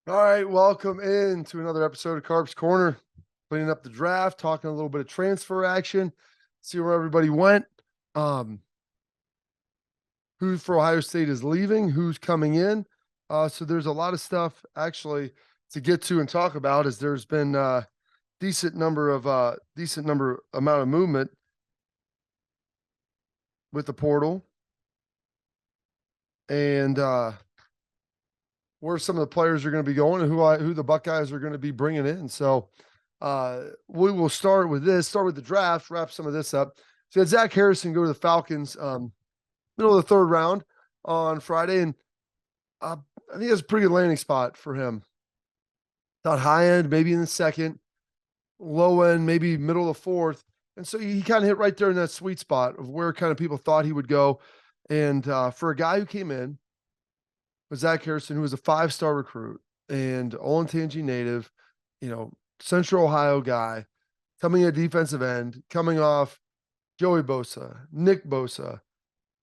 All right, welcome in to another episode of Carps Corner. Cleaning up the draft, talking a little bit of transfer action, see where everybody went. Um, who for Ohio State is leaving, who's coming in. So there's a lot of stuff actually to get to and talk about, as there's been decent amount of movement with the portal, and where some of the players are going to be going and who the Buckeyes are going to be bringing in. So we will start with the draft, wrap some of this up. So you had Zach Harrison go to the Falcons, middle of the third round on Friday, and I think that's a pretty good landing spot for him. Thought high end, maybe in the second, low end, maybe middle of the fourth. And so he kind of hit right there in that sweet spot of where kind of people thought he would go. And for a guy who came in with Zach Harrison, who was a 5-star recruit and Olentangy native, Central Ohio guy, coming at defensive end, coming off Joey Bosa, Nick Bosa,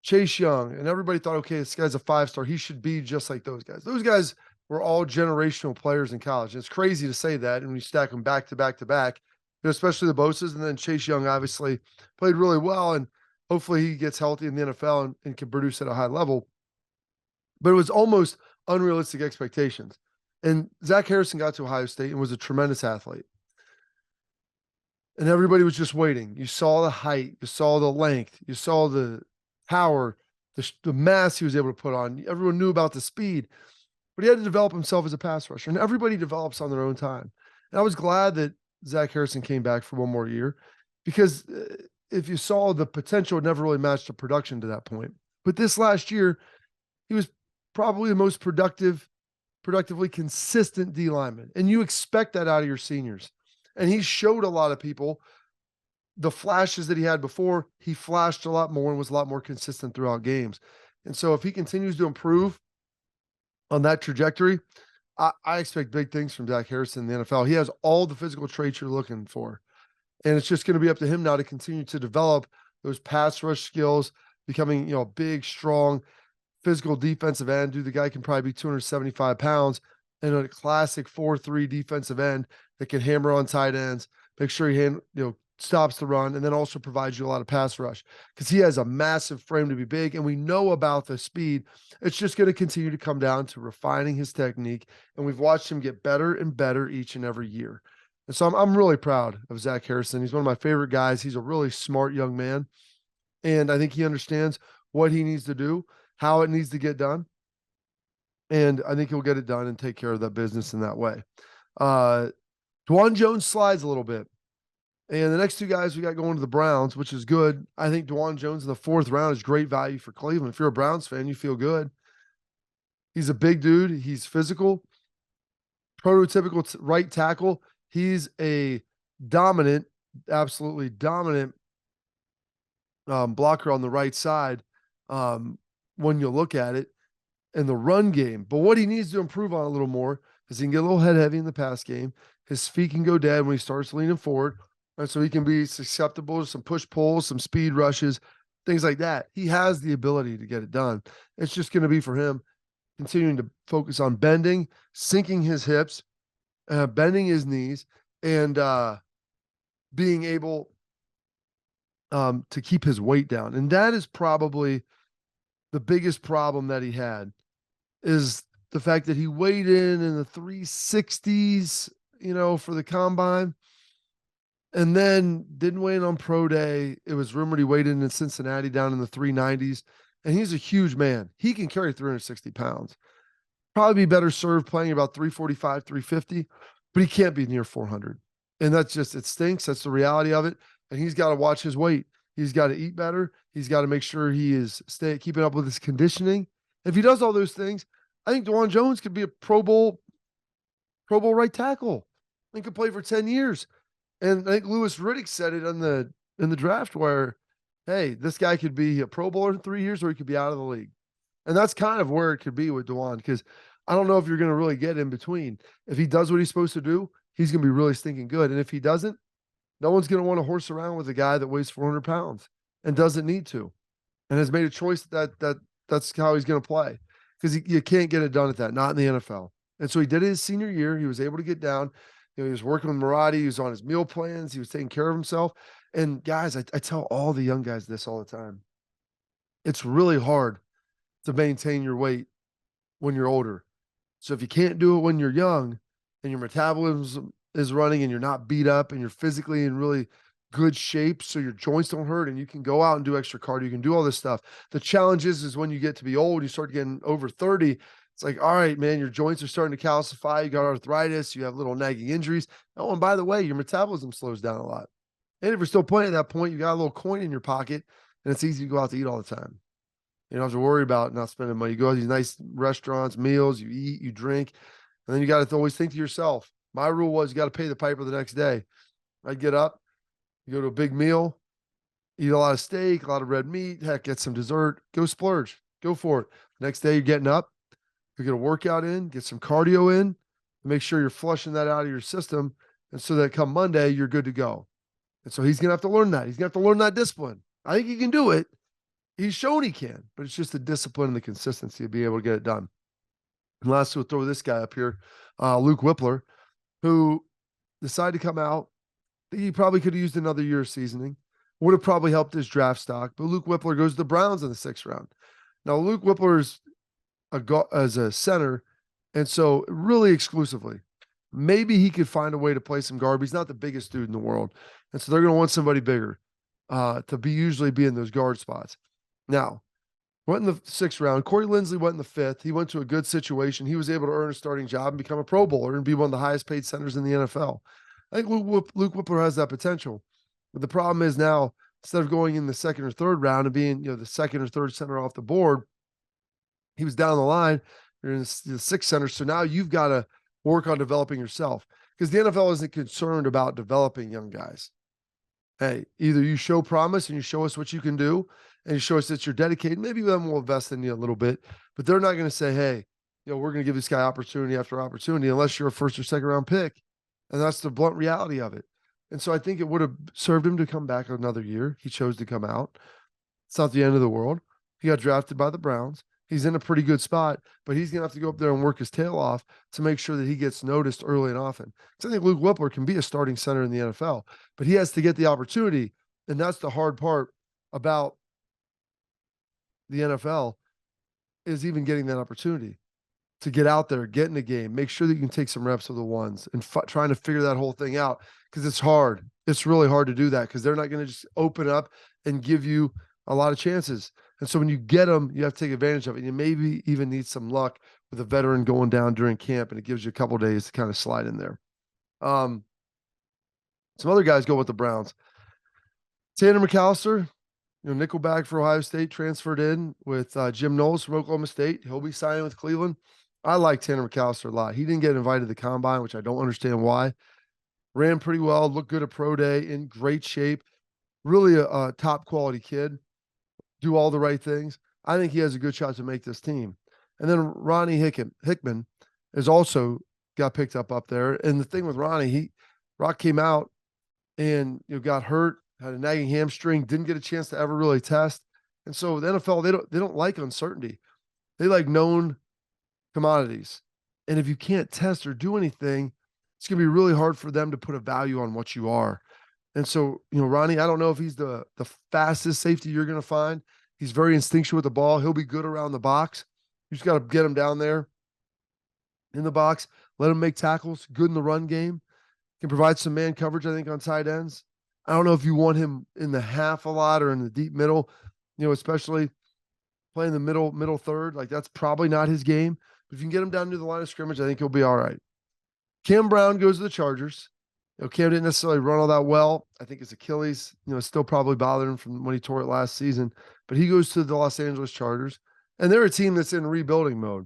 Chase Young, and everybody thought, okay, this guy's a 5-star. He should be just like those guys. Those guys were all generational players in college. And it's crazy to say that, and when you stack them back to back to back, especially the Bosas, and then Chase Young obviously played really well, and hopefully he gets healthy in the NFL and can produce at a high level. But it was almost unrealistic expectations. And Zach Harrison got to Ohio State and was a tremendous athlete. And everybody was just waiting. You saw the height, you saw the length, you saw the power, the mass he was able to put on. Everyone knew about the speed, but he had to develop himself as a pass rusher. And everybody develops on their own time. And I was glad that Zach Harrison came back for one more year, because if you saw the potential, it never really matched the production to that point. But this last year, he was probably the most productively consistent D lineman. And you expect that out of your seniors. And he showed a lot of people the flashes that he had before. He flashed a lot more and was a lot more consistent throughout games. And so if he continues to improve on that trajectory, I expect big things from Zach Harrison in the NFL. He has all the physical traits you're looking for. And it's just going to be up to him now to continue to develop those pass rush skills, becoming, a big, strong, physical defensive end. Dude, the guy can probably be 275 pounds, and a classic 4-3 defensive end that can hammer on tight ends, make sure he stops the run, and then also provides you a lot of pass rush, because he has a massive frame to be big, and we know about the speed. It's just going to continue to come down to refining his technique, and we've watched him get better and better each and every year. And so I'm really proud of Zach Harrison. He's one of my favorite guys. He's a really smart young man, and I think he understands what he needs to do, how it needs to get done, and I think he'll get it done and take care of that business in that way. DeJuan Jones slides a little bit. And the next two guys we got going to the Browns, which is good. I think Dowand Jones in the 4th round is great value for Cleveland. If you're a Browns fan, you feel good. He's a big dude. He's physical, prototypical right tackle. He's a dominant, absolutely dominant blocker on the right side when you look at it in the run game. But what he needs to improve on a little more is he can get a little head heavy in the pass game. His feet can go dead when he starts leaning forward. And so he can be susceptible to some push pulls, some speed rushes, things like that. He has the ability to get it done. It's just going to be for him continuing to focus on bending, sinking his hips, bending his knees, and being able to keep his weight down. And that is probably the biggest problem that he had, is the fact that he weighed in the 360s, for the combine, and then didn't weigh in on pro day. It was rumored he weighed in Cincinnati down in the 390s, and he's a huge man. He can carry 360 pounds. Probably be better served playing about 345, 350, but he can't be near 400. And that's just, it stinks. That's the reality of it. And he's got to watch his weight. He's got to eat better. He's got to make sure he is keeping up with his conditioning. If he does all those things, I think DeJuan Jones could be a Pro Bowl right tackle and could play for 10 years. And I think Louis Riddick said it in the draft where, hey, this guy could be a Pro Bowler in 3 years, or he could be out of the league. And that's kind of where it could be with DeJuan, because I don't know if you're going to really get in between. If he does what he's supposed to do, he's going to be really stinking good. And if he doesn't, no one's going to want to horse around with a guy that weighs 400 pounds and doesn't need to, and has made a choice that's how he's going to play, because you can't get it done at that, not in the NFL. And so he did it his senior year. He was able to get down. You know, he was working with Maradi. He was on his meal plans. He was taking care of himself. And guys, I tell all the young guys this all the time. It's really hard to maintain your weight when you're older. So if you can't do it when you're young and your metabolism is running and you're not beat up and you're physically in really good shape so your joints don't hurt and you can go out and do extra cardio, you can do all this stuff. The challenge is when you get to be old, you start getting over 30, it's like, all right, man, your joints are starting to calcify, you got arthritis, you have little nagging injuries. Oh, and by the way, your metabolism slows down a lot. And if you're still playing at that point, you got a little coin in your pocket and it's easy to go out to eat all the time. You don't have to worry about not spending money. You go to these nice restaurants, meals, you eat, you drink, and then you got to always think to yourself. My rule was you got to pay the piper the next day. I'd get up, you go to a big meal, eat a lot of steak, a lot of red meat, heck, get some dessert, go splurge, go for it. Next day, you're getting up, you get a workout in, get some cardio in, make sure you're flushing that out of your system, and so that come Monday, you're good to go. And so he's going to have to learn that. He's going to have to learn that discipline. I think he can do it. He's shown he can, but it's just the discipline and the consistency to be able to get it done. And lastly, we'll throw this guy up here, Luke Wypler, who decided to come out. He probably could have used another year of seasoning. Would have probably helped his draft stock, but Luke Wypler goes to the Browns in the 6th round. Now, Luke Wypler is as a center, and so really exclusively. Maybe he could find a way to play some guard. He's not the biggest dude in the world, and so they're going to want somebody bigger to usually be in those guard spots. Now, went in the 6th round. Corey Linsley went in the 5th. He went to a good situation. He was able to earn a starting job and become a Pro Bowler and be one of the highest paid centers in the NFL. I think Luke Wypler has that potential. But the problem is now, instead of going in the 2nd or 3rd round and being, the 2nd or 3rd center off the board, he was down the line. You're in the 6th center. So now you've got to work on developing yourself because the NFL isn't concerned about developing young guys. Hey, either you show promise and you show us what you can do and you show us that you're dedicated. Maybe then we'll invest in you a little bit, but they're not going to say, hey, we're going to give this guy opportunity after opportunity unless you're a 1st or 2nd round pick. And that's the blunt reality of it. And so I think it would have served him to come back another year. He chose to come out. It's not the end of the world. He got drafted by the Browns. He's in a pretty good spot, but he's going to have to go up there and work his tail off to make sure that he gets noticed early and often. Because I think Luke Wypler can be a starting center in the NFL, but he has to get the opportunity. And that's the hard part about the NFL is even getting that opportunity to get out there, get in the game, make sure that you can take some reps with the ones and trying to figure that whole thing out because it's hard. It's really hard to do that because they're not going to just open up and give you a lot of chances. And so when you get them, you have to take advantage of it. You maybe even need some luck with a veteran going down during camp, and it gives you a couple of days to kind of slide in there. Some other guys go with the Browns. Tanner McAllister, nickelback for Ohio State, transferred in with Jim Knowles from Oklahoma State. He'll be signing with Cleveland. I like Tanner McAllister a lot. He didn't get invited to the combine, which I don't understand why. Ran pretty well, looked good at pro day, in great shape. Really a top quality kid. Do all the right things. I think he has a good shot to make this team. And then Ronnie Hickman is also got picked up there. And the thing with Ronnie, Rock came out and got hurt, had a nagging hamstring, didn't get a chance to ever really test. And so the NFL, they don't like uncertainty. They like known commodities. And if you can't test or do anything, it's going to be really hard for them to put a value on what you are. And so, Ronnie, I don't know if he's the fastest safety you're going to find. He's very instinctual with the ball. He'll be good around the box. You just got to get him down there in the box, let him make tackles, good in the run game, can provide some man coverage, I think, on tight ends. I don't know if you want him in the half a lot or in the deep middle, especially playing the middle third. Like, that's probably not his game. But if you can get him down to the line of scrimmage, I think he'll be all right. Cam Brown goes to the Chargers. Cam didn't necessarily run all that well. I think his Achilles, still probably bothered him from when he tore it last season. But he goes to the Los Angeles Chargers. And they're a team that's in rebuilding mode.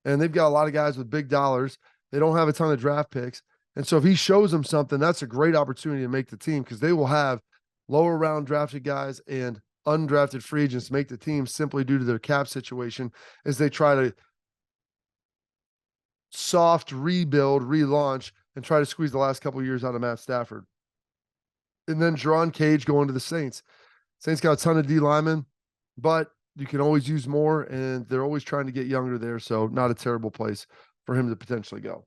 And they've got a lot of guys with big dollars. They don't have a ton of draft picks. And so if he shows them something, that's a great opportunity to make the team because they will have lower round drafted guys and undrafted free agents make the team simply due to their cap situation as they try to soft rebuild, relaunch, and try to squeeze the last couple of years out of Matt Stafford. And then Jerron Cage going to the Saints. Saints got a ton of D linemen, but you can always use more, and they're always trying to get younger there, so not a terrible place for him to potentially go.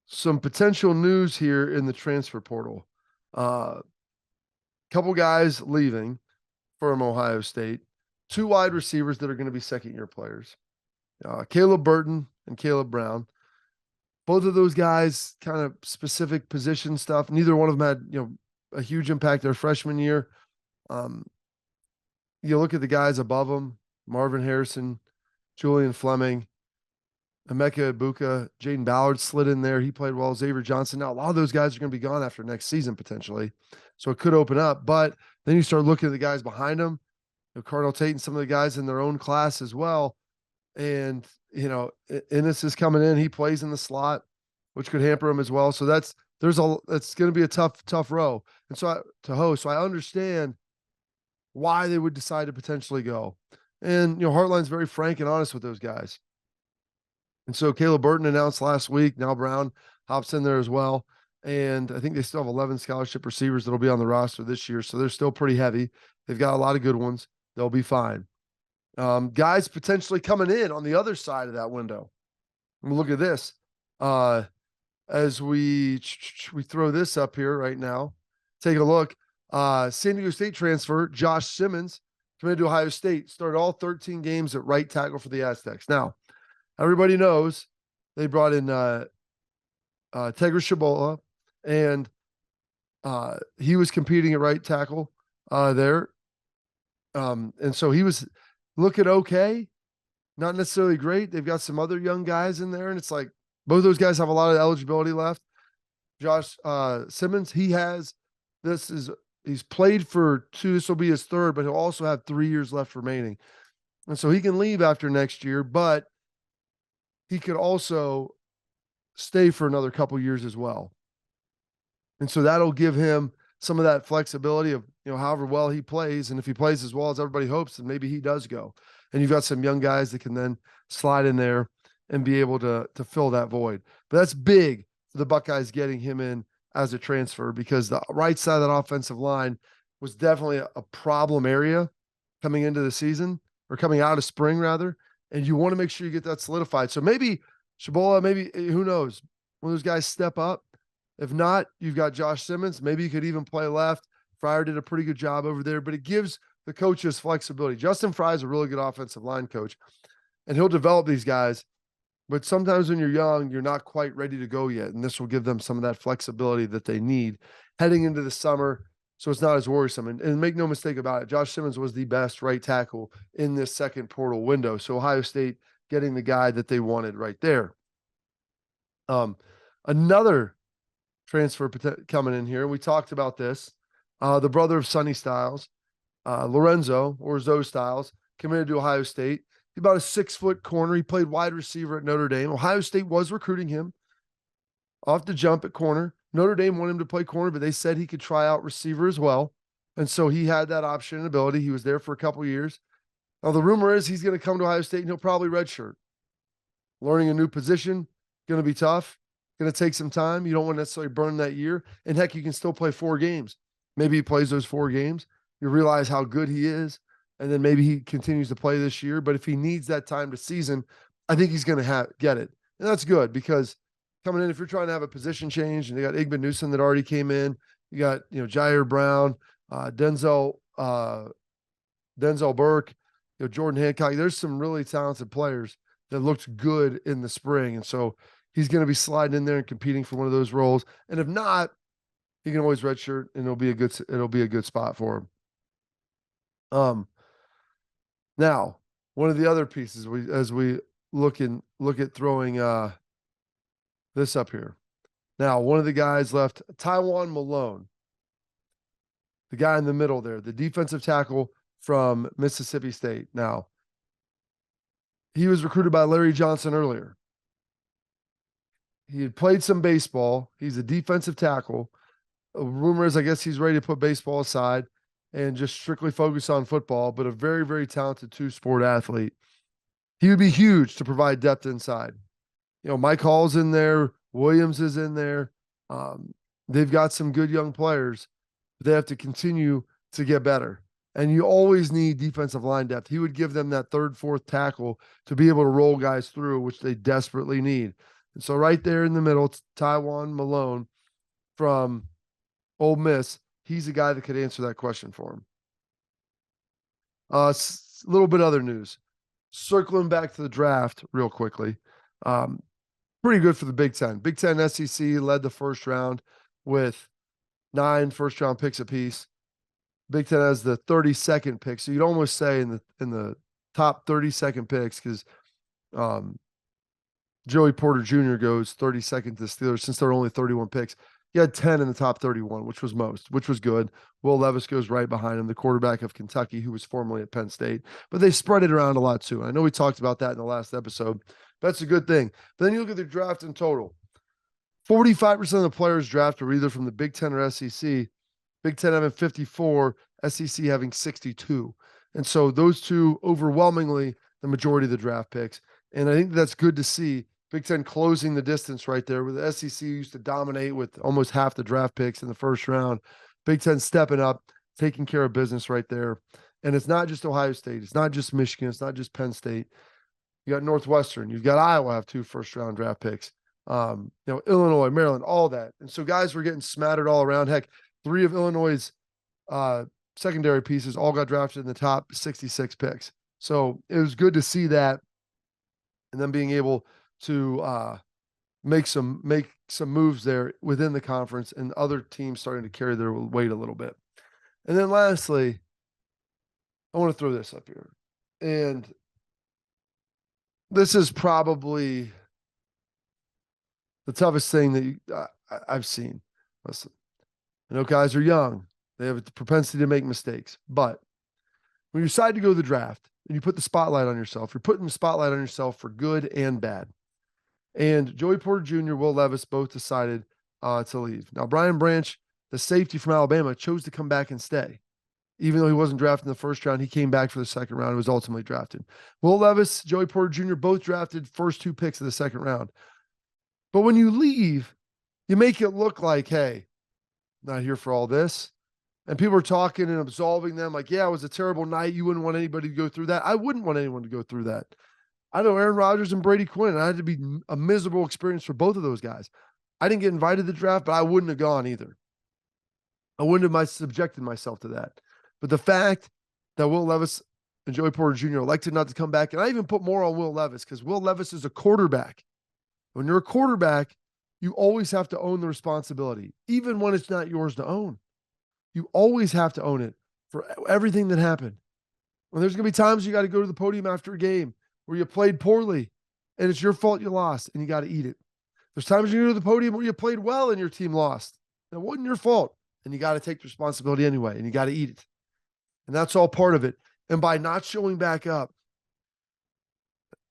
Some potential news here in the transfer portal. Couple guys leaving from Ohio State, 2 wide receivers that are going to be second-year players. Caleb Burton and Caleb Brown. Both of those guys, kind of specific position stuff. Neither one of them had, a huge impact their freshman year. You look at the guys above them, Marvin Harrison, Julian Fleming, Emeka Ibuka, Jaden Ballard slid in there. He played well. Xavier Johnson. Now, a lot of those guys are going to be gone after next season, potentially. So it could open up. But then you start looking at the guys behind them, Cardinal Tate and some of the guys in their own class as well. And, Ennis is coming in. He plays in the slot, which could hamper him as well. So that's going to be a tough row. And so So I understand why they would decide to potentially go. And, Heartline's very frank and honest with those guys. And so Caleb Burton announced last week. Now Brown hops in there as well. And I think they still have 11 scholarship receivers that'll be on the roster this year. So they're still pretty heavy. They've got a lot of good ones. They'll be fine. Guys potentially coming in on the other side of that window. Look at this. As we throw this up here right now, take a look. San Diego State transfer, Josh Simmons, committed to Ohio State, started all 13 games at right tackle for the Aztecs. Now, everybody knows they brought in Tegra Shabola, and he was competing at right tackle there. And so he was looking okay, not necessarily great. They've got some other young guys in there, and it's like both those guys have a lot of eligibility left. Josh Simmons, he's played for 2. This will be his 3rd, but he'll also have 3 years left remaining. And so he can leave after next year, but he could also stay for another couple years as well. And so that'll give him some of that flexibility of, however well he plays. And if he plays as well as everybody hopes, then maybe he does go. And you've got some young guys that can then slide in there and be able to fill that void. But that's big for the Buckeyes getting him in as a transfer, because the right side of that offensive line was definitely a problem area coming into the season, or coming out of spring rather. And you want to make sure you get that solidified. So maybe Shabola, who knows, one of those guys step up. If not, you've got Josh Simmons. Maybe you could even play left. Fryer did a pretty good job over there, but it gives the coaches flexibility. Justin Fry is a really good offensive line coach, and he'll develop these guys. But sometimes when you're young, you're not quite ready to go yet. And this will give them some of that flexibility that they need heading into the summer, so it's not as worrisome. And make no mistake about it, Josh Simmons was the best right tackle in this second portal window. So Ohio State getting the guy that they wanted right there. Another transfer coming in here. We talked about this. The brother of Sonny Styles, Lorenzo, or Zoe Styles, committed to Ohio State. He's about a 6-foot corner. He played wide receiver at Notre Dame. Ohio State was recruiting him off the jump at corner. Notre Dame wanted him to play corner, but they said he could try out receiver as well. And so he had that option and ability. He was there for a couple years. Now, the rumor is he's going to come to Ohio State and he'll probably redshirt. Learning a new position, going to be tough. Going to take some time. You don't want to necessarily burn that year. And heck, you can still play 4 games. Maybe he plays those 4 games. You realize how good he is. And then maybe he continues to play this year. But if he needs that time to season, I think he's going to get it. And that's good, because coming in, if you're trying to have a position change, and they got Igben Newsom that already came in, you got, Jair Brown, Denzel Burke, Jordan Hancock. There's some really talented players that looked good in the spring. And so he's going to be sliding in there and competing for one of those roles. And if not, he can always redshirt, and it'll be a good spot for him. Now, one of the other pieces as we look at throwing this up here. Now, one of the guys left, Taiwan Malone, the guy in the middle there, the defensive tackle from Mississippi State. Now, he was recruited by Larry Johnson earlier. He had played some baseball. He's a defensive tackle. Rumor is, I guess he's ready to put baseball aside and just strictly focus on football, but a very, very talented 2-sport athlete. He would be huge to provide depth inside. Mike Hall's in there. Williams is in there. They've got some good young players, but they have to continue to get better. And you always need defensive line depth. He would give them that third, fourth tackle to be able to roll guys through, which they desperately need. And so right there in the middle, it's Taiwan Malone from Ole Miss. He's the guy that could answer that question for him. A little bit other news. Circling back to the draft real quickly. Pretty good for the Big Ten. Big Ten SEC led the first round with 9 first-round picks apiece. Big Ten has the 32nd pick, so you'd almost say in the top 32nd picks, because Joey Porter Jr. goes 32nd to the Steelers since there are only 31 picks. He had 10 in the top 31, which was most, which was good. Will Levis goes right behind him, the quarterback of Kentucky, who was formerly at Penn State. But they spread it around a lot too. I know we talked about that in the last episode. That's a good thing. But then you look at the draft in total. 45% of the players drafted were either from the Big Ten or SEC. Big Ten having 54, SEC having 62. And so those two overwhelmingly the majority of the draft picks. And I think that's good to see. Big Ten closing the distance right there, where the SEC used to dominate with almost half the draft picks in the first round. Big Ten stepping up, taking care of business right there. And it's not just Ohio State. It's not just Michigan. It's not just Penn State. You got Northwestern. You've got Iowa have 2 first-round draft picks. Illinois, Maryland, all that. And so guys were getting smattered all around. Heck, 3 of Illinois' secondary pieces all got drafted in the top 66 picks. So it was good to see that. And then being able to make some moves there within the conference, and other teams starting to carry their weight a little bit. And then lastly, I want to throw this up here. And this is probably the toughest thing that I've seen. Listen, I know guys are young. They have a propensity to make mistakes. But when you decide to go to the draft and you put the spotlight on yourself, you're putting the spotlight on yourself for good and bad. And Joey Porter Jr., Will Levis both decided to leave. Now, Brian Branch, the safety from Alabama, chose to come back and stay. Even though he wasn't drafted in the first round, he came back for the second round and was ultimately drafted. Will Levis, Joey Porter Jr., both drafted first 2 picks of the second round. But when you leave, you make it look like, hey, not here for all this. And people are talking and absolving them like, yeah, it was a terrible night. You wouldn't want anybody to go through that. I wouldn't want anyone to go through that. I know Aaron Rodgers and Brady Quinn, and I had to be a miserable experience for both of those guys. I didn't get invited to the draft, but I wouldn't have gone either. I wouldn't have subjected myself to that. But the fact that Will Levis and Joey Porter Jr. elected not to come back, and I even put more on Will Levis because Will Levis is a quarterback. When you're a quarterback, you always have to own the responsibility, even when it's not yours to own. You always have to own it for everything that happened. When there's going to be times you got to go to the podium after a game where you played poorly and it's your fault you lost and you got to eat it. There's times you go to the podium where you played well and your team lost. That wasn't your fault. And you got to take the responsibility anyway, and you got to eat it. And that's all part of it. And by not showing back up,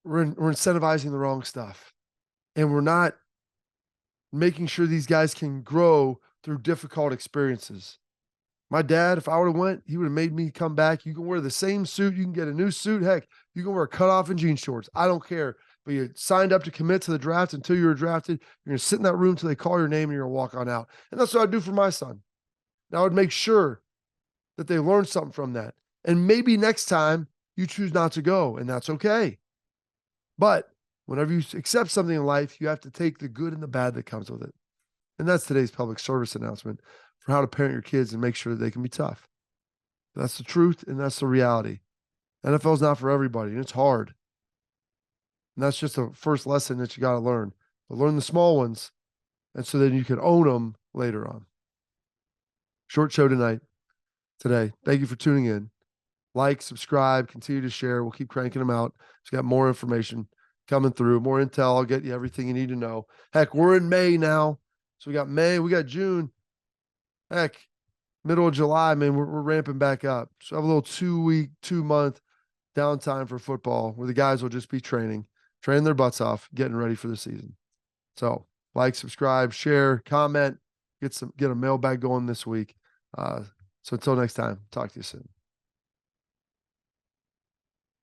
we're incentivizing the wrong stuff. And we're not making sure these guys can grow through difficult experiences. My dad, if I would have went, he would have made me come back. You can wear the same suit. You can get a new suit. Heck, you can wear a cutoff and jean shorts. I don't care. But you signed up to commit to the draft until you were drafted. You're going to sit in that room until they call your name and you're going to walk on out. And that's what I'd do for my son. Now I would make sure that they learn something from that. And maybe next time you choose not to go, and that's okay. But whenever you accept something in life, you have to take the good and the bad that comes with it. And that's today's public service announcement for how to parent your kids and make sure that they can be tough. That's the truth, and that's the reality. NFL is not for everybody, and it's hard. And that's just the first lesson that you got to learn. But learn the small ones, and so then you can own them later on. Short show today. Thank you for tuning in. Like, subscribe, continue to share. We'll keep cranking them out. Just got more information coming through, more intel. I'll get you everything you need to know. Heck, we're in May now. So we got May, we got June. Heck, middle of July, man, we're ramping back up. So I have a little 2-month downtime for football where the guys will just be training their butts off, getting ready for the season. So like, subscribe, share, comment, get a mailbag going this week. So until next time, talk to you soon.